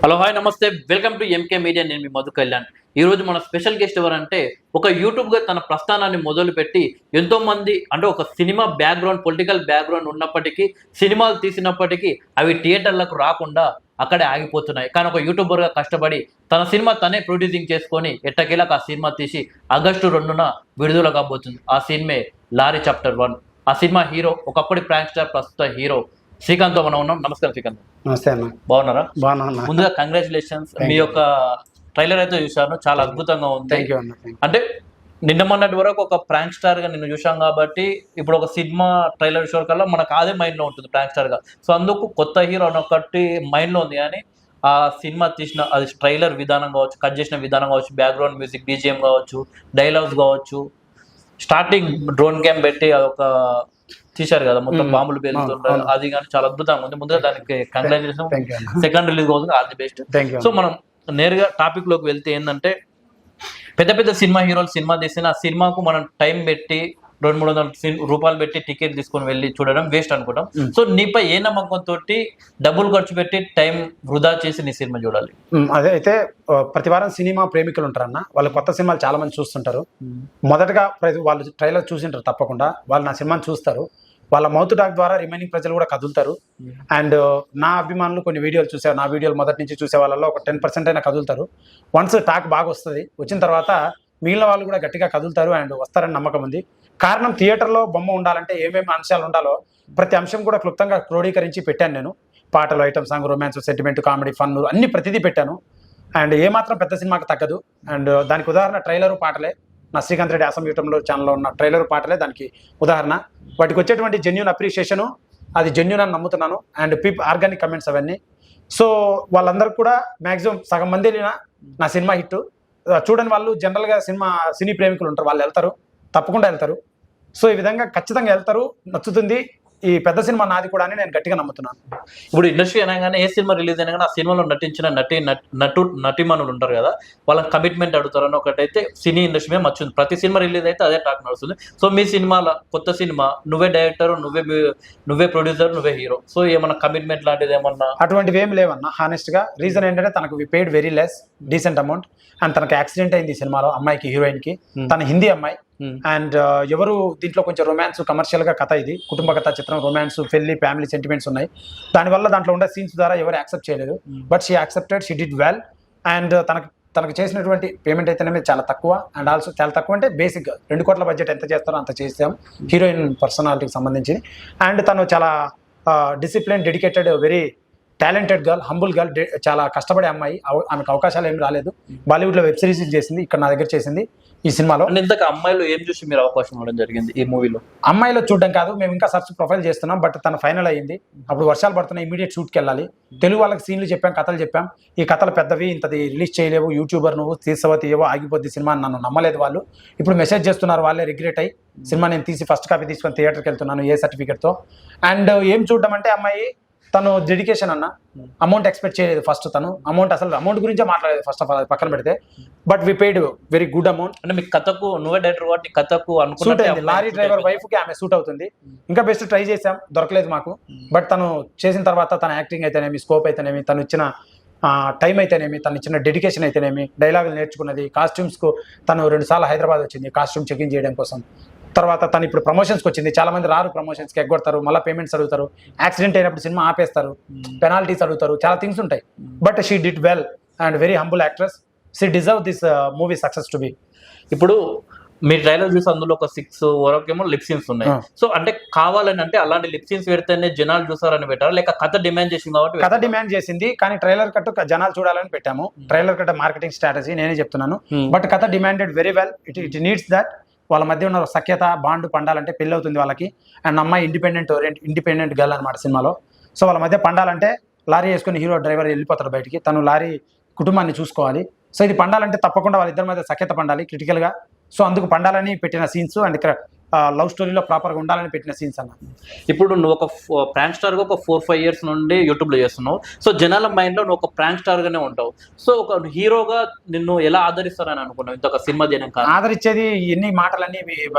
Hello hi నమస్తే welcome to MK media. నేను మీ మధు కళ్యాణ్. ఈరోజు మన స్పెషల్ గెస్ట్ ఎవరంటే ఒక యూట్యూబ్గా తన ప్రస్థానాన్ని మొదలుపెట్టి ఎంతోమంది అంటే ఒక సినిమా బ్యాక్గ్రౌండ్ పొలిటికల్ బ్యాక్గ్రౌండ్ ఉన్నప్పటికీ సినిమాలు తీసినప్పటికీ అవి థియేటర్లకు రాకుండా అక్కడే ఆగిపోతున్నాయి. కానీ ఒక యూట్యూబర్గా కష్టపడి తన సినిమా తనే ప్రొడ్యూసింగ్ చేసుకొని ఎట్టకేలకు ఆ సినిమా తీసి ఆగస్టు 2న విడుదల కాబోతుంది. ఆ సినిమే లారీ చాప్టర్ 1. ఆ సినిమా హీరో ఒకప్పటి ప్రాంక్ స్టార్, ప్రస్తుత హీరో శ్రీకాంత్ తో మనం ఉన్నాం. నమస్కారం శ్రీకాంత్. నమస్తే అన్న. బాగున్నారా? బాగున్నా. ముందుగా కంగ్రాచులేషన్స్. మీ యొక్క ట్రైలర్ అయితే చూశాను, చాలా అద్భుతంగా ఉంది. అంటే నిన్న మొన్నటి వరకు ఒక ప్రాంక్ స్టార్ గా నిన్ను చూసాం కాబట్టి ఇప్పుడు ఒక సినిమా ట్రైలర్ షో కల్లా మనకు అదే మైండ్ లో ఉంటుంది ప్రాంక్ స్టార్ గా. సో అందుకు కొత్త హీరో అని ఒకటి మైండ్ లో ఉంది. కానీ ఆ సినిమా తీసిన అది ట్రైలర్ విధానం కావచ్చు, కట్ చేసిన విధానం కావచ్చు, బ్యాక్గ్రౌండ్ మ్యూజిక్ బీజిఎం కావచ్చు, డైలాగ్స్ కావచ్చు, స్టార్టింగ్ డ్రోన్ క్యామ్ పెట్టి అదొక తీశారు కదా, మొత్తం బాంబులు పేలుతుంటారు, అది కానీ చాలా అద్భుతంగా ఉంది. ముందుగా దానికి కంగ్రాచులేషన్. సెకండ్ రిలీజ్ అవుతుంది, ఆల్ ది బెస్ట్. సో మనం నేరుగా టాపిక్ లోకి వెళ్తే ఏంటంటే, పెద్ద పెద్ద సినిమా హీరోలు సినిమా తీసిన ఆ సినిమాకు మనం టైం పెట్టి 200-300 రూపాయలు పెట్టి టికెట్ తీసుకొని వెళ్ళి చూడడం వేస్ట్ అనుకుంటాం. సో నీపై ఏ నమ్మకంతో డబ్బులు ఖర్చు పెట్టి టైం వృధా చేసి నీ సినిమా చూడాలి? అదే అయితే ప్రతి వారం సినిమా ప్రేమికులు ఉంటారన్న, వాళ్ళు కొత్త సినిమాలు చాలా మంది చూస్తుంటారు. మొదటగా వాళ్ళు ట్రైలర్ చూసింటారు, తప్పకుండా వాళ్ళు నా సినిమాని చూస్తారు. వాళ్ళ మౌత్ టాక్ ద్వారా రిమైనింగ్ ప్రజలు కూడా కదులుతారు. అండ్ నా అభిమానులు కొన్ని వీడియోలు చూసారు, నా వీడియోలు మొదటి నుంచి చూసే వాళ్ళలో ఒక 10% అయినా కదులుతారు. వన్స్ టాక్ బాగా వస్తుంది, వచ్చిన తర్వాత మిగిలిన వాళ్ళు కూడా గట్టిగా కదులుతారు అండ్ వస్తారని నమ్మకం ఉంది. కారణం, థియేటర్లో బొమ్మ ఉండాలంటే ఏమేమి అంశాలు ఉండాలో ప్రతి అంశం కూడా క్లుప్తంగా క్రోడీకరించి పెట్టాను నేను. పాటలు, item song, romance, sentiment, comedy, fun అన్ని ప్రతిదీ పెట్టాను. అండ్ ఏమాత్రం పెద్ద సినిమాకి తగ్గదు. అండ్ దానికి ఉదాహరణ ట్రైలరు పాటలే. నా శ్రీకాంత్ రెడ్డి ఆసం యూట్యూబ్లో ఛానల్లో ఉన్న ట్రైలర్ పాటలే దానికి ఉదాహరణ. వాటికి వచ్చేటువంటి జెన్యూన్ అప్రిషియేషను, అది జెన్యూన్ అని నమ్ముతున్నాను. అండ్ ఆర్గానిక్ కమెంట్స్ అవన్నీ. సో వాళ్ళందరూ కూడా మ్యాక్సిమం సగం మంది నా సినిమా హిట్ చూడని వాళ్ళు జనరల్గా సినీ ప్రేమికులు ఉంటారు, వాళ్ళు వెళ్తారు, తప్పకుండా వెళ్తారు. సో ఈ విధంగా ఖచ్చితంగా వెళ్తారు, నచ్చుతుంది. ఈ పెద్ద సినిమా నాది కూడా అని నేను గట్టిగా నమ్ముతున్నాను. ఇప్పుడు ఇండస్ట్రీ అనగానే ఏ సినిమా రిలీజ్ అయినా కానీ ఆ సినిమాలో నటించిన నటీమణులు ఉంటారు కదా, వాళ్ళకి కమిట్మెంట్ అడుగుతారని ఒకటైతే సినీ ఇండస్ట్రీ మీద మచ్చుంది. ప్రతి సినిమా రిలీజ్ అయితే అదే టాక్ నడుస్తుంది. సో మీ సినిమాలో కొత్త సినిమా, నువ్వే డైరెక్టర్, నువ్వే ప్రొడ్యూసర్, నువ్వే హీరో. సో ఏమన్నా కమిట్మెంట్ లాంటిది ఏమన్నా? అటువంటివి ఏం లేవన్నా. హానెస్ట్గా రీజన్ ఏంటంటే తనకు we paid very less, decent amount. And తనకు యాక్సిడెంట్ అయింది ఈ సినిమాలో, అమ్మాయికి, హీరోయిన్కి. తన హిందీ అమ్మాయి. అండ్ ఎవరు దీంట్లో కొంచెం రొమాన్స్, కమర్షియల్ గా కథ, ఇది కుటుంబ కథ చిత్రం, రొమాన్స్, పెళ్లి, ఫ్యామిలీ సెంటిమెంట్స్ ఉన్నాయి. దానివల్ల దాంట్లో ఉండే సీన్స్ ద్వారా ఎవరు యాక్సెప్ట్ చేయలేదు. But she accepted, she did well. And తనకు చేసినటువంటి పేమెంట్ అయితేనే చాలా తక్కువ. అండ్ ఆల్సో చాలా తక్కువ అంటే బేసిక్ 2 కోట్ల బడ్జెట్ ఎంత చేస్తారో అంత చేసాం హీరోయిన్ పర్సనాలిటీకి సంబంధించి. అండ్ తను చాలా discipline, dedicated, very talented girl, humble girl, చాలా కష్టపడే అమ్మాయి. ఆమెకు అవకాశాలు ఏమి రాలేదు. బాలీవుడ్లో వెబ్ సిరీస్ చేసింది, ఇక్కడ నా దగ్గర చేసింది ఈ సినిమాలో. ఇంతకు అమ్మాయిలు ఏం చూసి మీరు అవకాశం ఇవ్వడం జరిగింది ఈ మూవీలో? అమ్మాయిలో చూడడం కాదు, మేము ఇంకా సర్చ్ ప్రొఫైల్ చేస్తున్నాం. బట్ తన ఫైనల్ అయ్యింది. అప్పుడు వర్షాలు పడుతున్నాయి, ఇమీడియట్ షూట్కి వెళ్ళాలి. తెలుగు వాళ్ళకి సీన్లు చెప్పాం, కథలు చెప్పాం. ఈ కథలు పెద్దవి, ఇంతది రిలీజ్ చేయలేవు, యూట్యూబర్ నువ్వు, తీయవో ఆగిపోద్ది సినిమా అని నన్ను నమ్మలేదు వాళ్ళు. ఇప్పుడు మెసేజ్ చేస్తున్నారు వాళ్ళే, రిగ్రెట్ అయ్యి సినిమా నేను తీసి ఫస్ట్ కాపీ తీసుకొని థియేటర్కి వెళ్తున్నాను ఏ సర్టిఫికేట్తో. అండ్ ఏం చూడడం అంటే, అమ్మాయి తను డెడికేషన్ అన్న, అమౌంట్ ఎక్స్పెక్ట్ చేయలేదు ఫస్ట్. తను అమౌంట్ గురించే మాట్లాడలేదు ఫస్ట్ ఆఫ్ ఆల్, పక్కన పెడితే. But we paid very good amount. అంటే మీ కథకు, నువ్వే డైరెక్టర్ కాబట్టి కథకు సూట్ అయింది. లారీ డ్రైవర్ వైఫ్ కి ఆమె సూట్ అవుతుంది. ఇంకా బెస్ట్ ట్రై చేసాం, దొరకలేదు మాకు. బట్ తను చేసిన తర్వాత తన యాక్టింగ్ అయితేనేమి, స్కోప్ అయితేనేమి, తను ఇచ్చిన టైం అయితేనేమి, తను ఇచ్చిన డెడికేషన్ అయితేనేమి, డైలాగులు నేర్చుకున్నది, కాస్ట్యూమ్స్కు తను 2 సార్లు హైదరాబాద్ వచ్చింది కాస్ట్యూమ్ చెకింగ్ చేయడం కోసం. తర్వాత తను ఇప్పుడు ప్రమోషన్స్కి వచ్చింది. చాలా మంది రారు ప్రమోషన్స్కి, ఎగ్గొడతారు, మళ్ళీ పేమెంట్స్ అడుగుతారు, యాక్సిడెంట్ అయినప్పుడు సినిమా ఆపేస్తారు, పెనాల్టీస్ అడుగుతారు, చాలా థింగ్స్ ఉంటాయి. But she did well and very humble actress. She deserve this movie success to be. ఇప్పుడు మీ ట్రైలర్ చూసి అందులో ఒక 6 వరకేమో లిప్ సీన్స్ ఉన్నాయి. సో అంటే కావాలని, అంటే అలాంటి లిప్ సీన్స్ పెడితేనే జనాలు చూసారని పెట్టారు, లేక కథ డిమాండ్ చేసింది కాబట్టి? కథ డిమాండ్ చేసింది, కానీ ట్రైలర్ కట్ జనాలు చూడాలని పెట్టాము. ట్రైలర్ కట్ మార్కెటింగ్ స్ట్రాటజీ, నేనే చెప్తున్నాను. బట్ కథ demanded very well. It needs that. వాళ్ళ మధ్య ఉన్న సఖ్యత, బాండ్ పండాలంటే పెళ్ళి అవుతుంది వాళ్ళకి. అండ్ అమ్మాయి ఇండిపెండెంట్ గర్ల్ అనమాట సినిమాలో. సో వాళ్ళ మధ్య పండాలంటే లారీ వేసుకుని హీరో డ్రైవర్ వెళ్ళిపోతాడు బయటికి, తను లారీ కుటుంబాన్ని చూసుకోవాలి. సో ఇది పండాలంటే తప్పకుండా వాళ్ళిద్దరి మధ్య సఖ్యత పండాలి క్రిటికల్గా. సో అందుకు పండాలని పెట్టిన సీన్స్. అండ్ ఇక్కడ లవ్ స్టోరీలో ప్రాపర్గా ఉండాలని పెట్టిన సీన్స్ అన్న. ఇప్పుడు నువ్వు ఒక ప్రాంక్ స్టార్ గా ఒక 4-5 years నుండి యూట్యూబ్ లో చేస్తున్నావు. సో జనాల మైండ్ లో నువ్వు ఒక ప్రాంక్ స్టార్ గానే ఉంటావు. సో ఒక హీరోగా నిన్ను ఎలా ఆదరిస్తారని అనుకున్నావు ఇంత ఒక సినిమా చేయడం కాదు? ఆదరించేది ఎన్ని మాటలన్నీ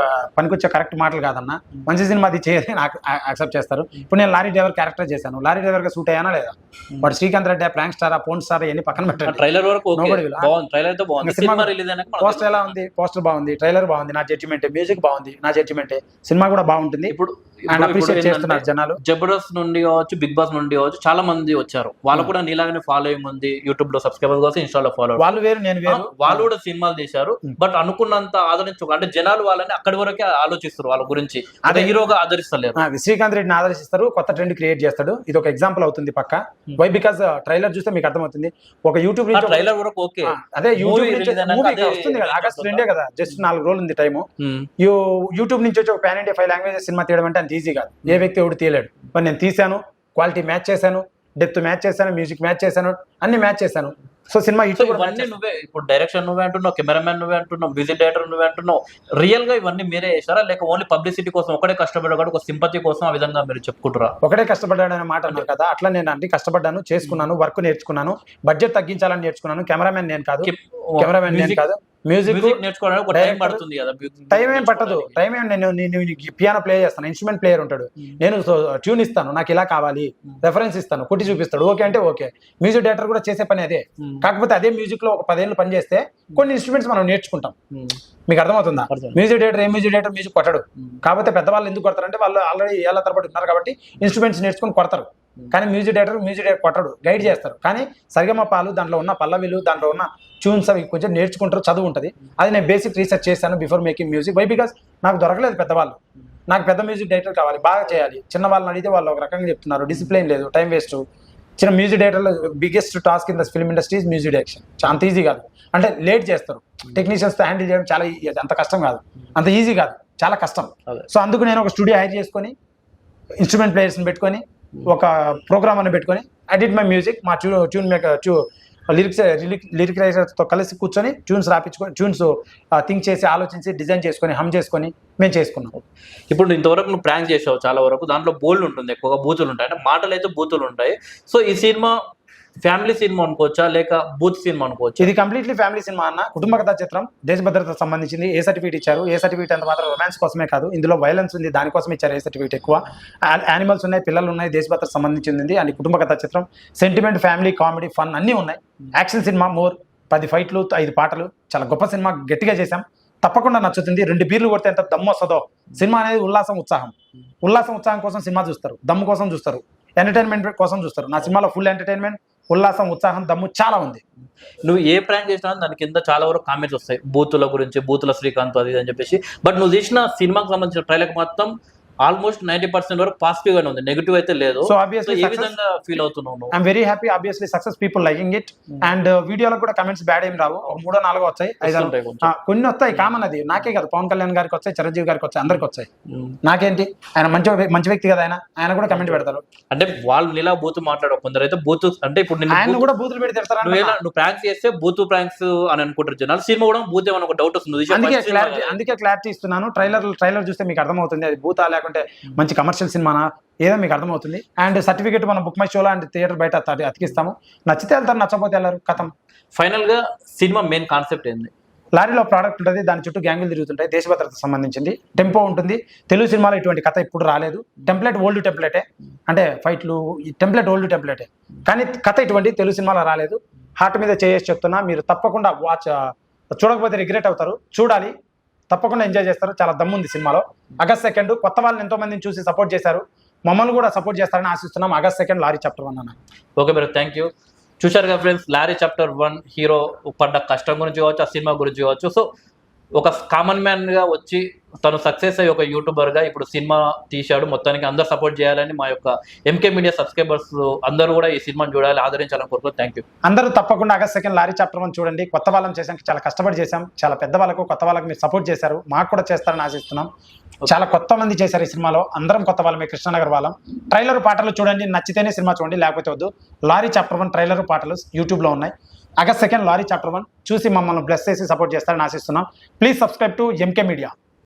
పనికొచ్చే కరెక్ట్ మాటలు కాదన్న. మంచి సినిమా అది చేయదని యాక్సెప్ట్ చేస్తారు. ఇప్పుడు నేను లారీ డ్రైవర్ క్యారెక్టర్ చేశాను, లారీ డ్రైవర్ గా సూట్ అయ్యానా లేదా? వాడు Srikanth Reddy prank star porn star ఎన్ని పక్కన పెట్టండి. ట్రైలర్ వరకు బాగుంది, ట్రైలర్ తో బాగుంది. సినిమా రిలీజ్ అయినాక పోస్టర్ ఎలా ఉంది? పోస్టర్ బాగుంది, ట్రైలర్ బాగుంది, నా జడ్జిమెంట్. మ్యూజిక్ బాగుంది, నా జడ్జిమెంట్. సినిమా కూడా బాగుంటుంది. ఇప్పుడు జనాలు జబర్దస్త్ నుండి కావచ్చు, బిగ్ బాస్ నుండి కావచ్చు, చాలా మంది వచ్చారు. వాళ్ళు కూడా నీలాగానే ఫాలోయింగ్ ఉంది, యూట్యూబ్ లో సబ్స్క్రైబర్ కోసం, ఇన్స్టాలో ఫాలో. వాళ్ళు వేరు, నేను వేరు. వాళ్ళు కూడా సినిమాలు తీశారు, బట్ అనుకున్నంత ఆదరించు అంటే జనాలు వాళ్ళని అక్కడి వరకే ఆలోచిస్తారు వాళ్ళ గురించి, అదే హీరోగా ఆదరిస్తలేరు. శ్రీకాంత్ రెడ్డిని ఆదరిస్తారు, కొత్త ట్రెండ్ క్రియేట్ చేస్తాడు. ఇది ఒక ఎగ్జాంపుల్ అవుతుంది పక్క. వై బికాస్ ట్రైలర్ చూస్తే మీకు అర్థమవుతుంది. ఒక యూట్యూబ్ ట్రైలర్ వరకు ఓకే, అదే యూట్యూబ్ వస్తుంది కదా, ఆగస్ట్ 2 కదా, జస్ట్ 4 రోజులు ఉంది టైము. యూట్యూబ్ నుంచి వచ్చి ఒక పాన్ ఇండియా 5 లాంగ్వేజెస్ సినిమా తీయడం అంటే అంత ఈజీ కాదు. ఏ వ్యక్తి ఎవడు తీయలేడు. మరి నేను తీశాను, క్వాలిటీ మ్యాచ్ చేశాను, డెప్త్ మ్యాచ్ చేశాను, మ్యూజిక్ మ్యాచ్ చేశాను, అన్ని మ్యాచ్ చేశాను. సో సినిమా ఇవన్నీ నువ్వే, ఇప్పుడు డైరెక్షన్ నువ్వే అంటున్నావు, కెమెరామెన్ నువ్వే అంటున్నావు, మ్యూజిక్ డైరెక్టర్ నువ్వే అంటున్నావు. రియల్ గా ఇవన్నీ మీరే చేశారా, లేక ఓన్లీ పబ్లిసిటీ కోసం ఒకటే కష్టపడ్డా, ఒక సింపతి కోసం ఆ విధంగా మీరు చెప్పుకుంటారా? ఒకటే కష్టపడ్డాడు అనే మాట అన్నారు కదా, అట్లా నేను అన్ని కష్టపడ్డాను, చేసుకున్నాను, వర్క్ నేర్చుకున్నాను, బడ్జెట్ తగ్గించాలని నేర్చుకున్నాను. కెమెరామెన్ నేను కాదు, కెమెరామెన్ నేను కాదు. మ్యూజిక్ నేర్చుకోవడానికి టైం పడుతుంది కదా. టైం ఏం పట్టదు. టైం ఏం, నేను పియానో ప్లే చేస్తాను, ఇన్స్ట్రుమెంట్ ప్లేయర్ ఉంటాడు, నేను ట్యూన్ ఇస్తాను, నాకు ఇలా కావాలి, రెఫరెన్స్ ఇస్తాను, కుట్టి చూపిస్తాడు, ఓకే అంటే ఓకే. మ్యూజిక్ డైరెక్టర్ కూడా చేసే పని అదే. కాకపోతే అదే మ్యూజిక్ లో ఒక 10 ఏళ్ళు పని చేస్తే కొన్ని ఇన్స్ట్రుమెంట్స్ మనం నేర్చుకుంటాం. మీకు అర్థమవుతుందా? మ్యూజిక్ డైరెక్టర్ మ్యూజిక్ కొట్టడు. కాకపోతే పెద్దవాళ్ళు ఎందుకు కొడతారంటే వాళ్ళు ఆల్రెడీ ఏళ్ళ తరబడి ఉన్నారు కాబట్టి ఇన్స్ట్రుమెంట్స్ నేర్చుకుని కొడతారు. కానీ మ్యూజిక్ డైరెక్టర్ కొట్టడు, గైడ్ చేస్తారు. కానీ సరిగమపాలు, దాంట్లో ఉన్న పల్లవిలు, దాంట్లో ఉన్న ట్యూన్స్ అవి కొంచెం నేర్చుకుంటారు, చదువు ఉంటుంది. అది నేను బేసిక్ రీసెర్చ్ చేశాను before making music. Why because నాకు దొరకలేదు పెద్దవాళ్ళు. నాకు పెద్ద మ్యూజిక్ డైరెక్టర్ కావాలి, బాగా చేయాలి. చిన్న వాళ్ళని అడిగితే వాళ్ళు ఒక రకంగా చెప్తున్నారు, డిసిప్లిన్ లేదు, టైం వేస్ట్. చిన్న మ్యూజిక్ డైరెక్టర్లో biggest task in the film industry is music direction. అంత ఈజీ కాదు, అంటే లేట్ చేస్తారు. టెక్నీషియన్స్తో హ్యాండిల్ చేయడం చాలా అంత కష్టం కాదు, అంత ఈజీ కాదు, చాలా కష్టం. సో అందుకు నేను ఒక స్టూడియో హైర్ చేసుకొని, ఇన్స్ట్రుమెంట్ ప్లేయర్స్ని పెట్టుకొని, ఒక ప్రోగ్రామ్ అని పెట్టుకొని, ఐ డిడ్ మై మ్యూజిక్. మా ట్యూన్ మేకర్, లిరిక్ రైటర్స్తో కలిసి కూర్చొని ట్యూన్స్ రాపించుకొని, ట్యూన్స్ థింక్ చేసి, ఆలోచించి, డిజైన్ చేసుకొని, హమ్ చేసుకొని మేము చేసుకున్నాం. ఇప్పుడు ఇంతవరకు నువ్వు ప్రాంక్ చేసావు చాలా వరకు, దాంట్లో బోల్డ్ ఉంటుంది, ఎక్కువగా బూతులు ఉంటాయి, అంటే మాటలు అయితే బూతులు ఉంటాయి. సో ఈ సినిమా ఫ్యామిలీ సినిమా అనుకోవచ్చా, లేక బూత్ సినిమా అనుకోవచ్చు? ఇది కంప్లీట్లీ ఫ్యామిలీ సినిమా అన్న. కుటుంబ కథా చిత్రం, దేశ భద్రతకు సంబంధించింది. ఏ సర్టిఫికేట్ ఇచ్చారు? ఏ సర్టిఫికేట్ అంత మాత్రం రొమాన్స్ కోసమే కాదు, ఇందులో వైలెన్స్ ఉంది, దానికోసం ఇచ్చారు ఏ సర్టిఫికేట్. ఎక్కువ యానిమల్స్ ఉన్నాయి, పిల్లలు ఉన్నాయి, దేశ భద్రతకు సంబంధించింది. అని కుటుంబ కథా చిత్రం, సెంటిమెంట్, ఫ్యామిలీ, కామెడీ, ఫన్ అన్నీ ఉన్నాయి. యాక్షన్ సినిమా, 10 ఫైట్లు, 5 పాటలు, చాలా గొప్ప సినిమా, గట్టిగా చేశాం. తప్పకుండా నచ్చుతుంది. 2 బీర్లు కొడితే ఎంత దమ్ము వస్తుందో. సినిమా అనేది ఉల్లాసం, ఉత్సాహం కోసం సినిమా చూస్తారు, దమ్ము కోసం చూస్తారు, ఎంటర్టైన్మెంట్ కోసం చూస్తారు. నా సినిమాలో ఫుల్ ఎంటర్టైన్మెంట్, ఉల్లాసం, ఉత్సాహం, దమ్ము చాలా ఉంది. నువ్వు ఏ ప్రాంక్ చేసినా దాని కింద చాలా వరకు కామెంట్స్ వస్తాయి, బూతుల గురించి, బూతుల శ్రీకాంత్ అది అని చెప్పేసి. బట్ నువ్వు చేసిన సినిమాకి సంబంధించిన ట్రైలర్ మొత్తం ఆల్మోస్ట్ 90% వరకు పాజిటివ్ గానే ఉంది, నెగిటివ్ అయితే లేదు. సో ఆబ్వియస్లీ ఏ విధంగా ఫీల్ అవుతున్నావు? I'm very happy. Obviously success, people liking it. And వీడియోలో కూడా కమెంట్స్ బ్యాడ్ ఏం రావు, 3-4 వచ్చాయి, 5 కొన్ని వస్తాయి. కామన్, అది నాకే కాదు, పవన్ కళ్యాణ్ గారికి వచ్చాయి, చిరంజీవి గారికి వచ్చాయి, అందరికి వచ్చాయి. నాకేంటి, ఆయన మంచి వ్యక్తి కదా, ఆయన కూడా కమెంట్ పెడతారు. అంటే వాళ్ళు ఇలా బూత్ మాట్లాడవు, కొందరు అయితే బూత్ అంటే ఇప్పుడు ఆయన కూడా బూతులు పెట్టి తిడతారు. నువ్వు ప్రాంక్స్ చేస్తే బూత్ ప్రాంక్స్ అని అనుకుంటారు జనాలు. సినిమా కూడా బూత్ ఏమని ఒక డౌట్ వస్తుంది. అందుకే క్లారిటీ ఇస్తున్నాను. ట్రైలర్ చూస్తే మీకు అర్థమవుతుంది అది బూతా లేకుంటే మంచి కమర్షియల్ సినిమానా ఏదో మీకు అర్థమవుతుంది. అండ్ సర్టిఫికేట్ మనం బుక్ మై షోలో అండ్ థియేటర్ బయట అతికిస్తాము. నచ్చితే వెళ్తారు, నచ్చపోతే వెళ్ళారు, కథం. ఫైనల్ గా సినిమా మెయిన్ కాన్సెప్ట్ ఏంది? లారీలో ప్రోడక్ట్ ఉంటుంది, దాని చుట్టూ గ్యాంగులు తిరుగుతుంటాయి, దేశ భద్రతకు సంబంధించింది. టెంపో ఉంటుంది. తెలుగు సినిమాలో ఇటువంటి కథ ఇప్పుడు రాలేదు. టెంప్లెట్ ఓల్డ్ టెంప్లెటే, అంటే ఫైట్లు టెంప్లెట్ ఓల్డ్ టెంప్లెటే, కానీ కథ ఇటువంటి తెలుగు సినిమాలో రాలేదు. హార్ట్ మీద చేసి చెప్తున్నా, మీరు తప్పకుండా చూడకపోతే రిగ్రెట్ అవుతారు, చూడాలి, తప్పకుండా ఎంజాయ్ చేస్తారు. చాలా దమ్ముంది సినిమాలో. ఆగస్ట్ 2 కొత్త వాళ్ళని ఎంతో మందిని చూసి సపోర్ట్ చేశారు, మమ్మల్ని కూడా సపోర్ట్ చేస్తారని ఆశిస్తున్నాం. ఆగస్ట్ 2 లారీ చాప్టర్ 1 అన్న. Okay bro, thank you. చూశారు కదా ఫ్రెండ్స్, లారీ చాప్టర్ 1 హీరో పడ్డ కష్టం గురించి కావచ్చు, ఆ సినిమా గురించి కావచ్చు. సో ఒక కామన్ మ్యాన్ గా వచ్చి తను సక్సెస్ అయ్యి ఒక యూట్యూబర్ గా ఇప్పుడు సినిమా తీశాడు. మొత్తానికి అందరూ సపోర్ట్ చేయాలని మా యొక్క ఎంకే మీడియా సబ్స్క్రైబర్స్ అందరూ కూడా ఈ సినిమాని చూడాలి, ఆదరించాలని కోరుకుంటున్నాను. Thank you. అందరూ తప్పకుండా ఆగస్ట్ 2 లారీ చాప్టర్ 1 చూడండి. కొత్త వాళ్ళని చేసాం, చాలా కష్టపడి చేశాం. చాలా పెద్ద వాళ్ళకు, కొత్త వాళ్ళకి మీరు సపోర్ట్ చేశారు, మాకు కూడా చేస్తారని ఆశిస్తున్నాం. చాలా కొత్త మంది చేశారు ఈ సినిమాలో, అందరం కొత్త వాళ్ళమే, కృష్ణనగర్ వాళ్ళం. ట్రైలర్ పాటలు చూడండి, నచ్చితేనే సినిమా చూడండి, లేకపోతే వద్దు. లారీ చాప్టర్ 1 ట్రైలర్ పాటలు యూట్యూబ్లో ఉన్నాయి. ఆగస్ట్ 2 లారీ చాప్టర్ 1 చూసి మమ్మల్ని బ్లెస్ చేసి సపోర్ట్ చేస్తారని ఆశిస్తున్నాం. Please subscribe to MK media.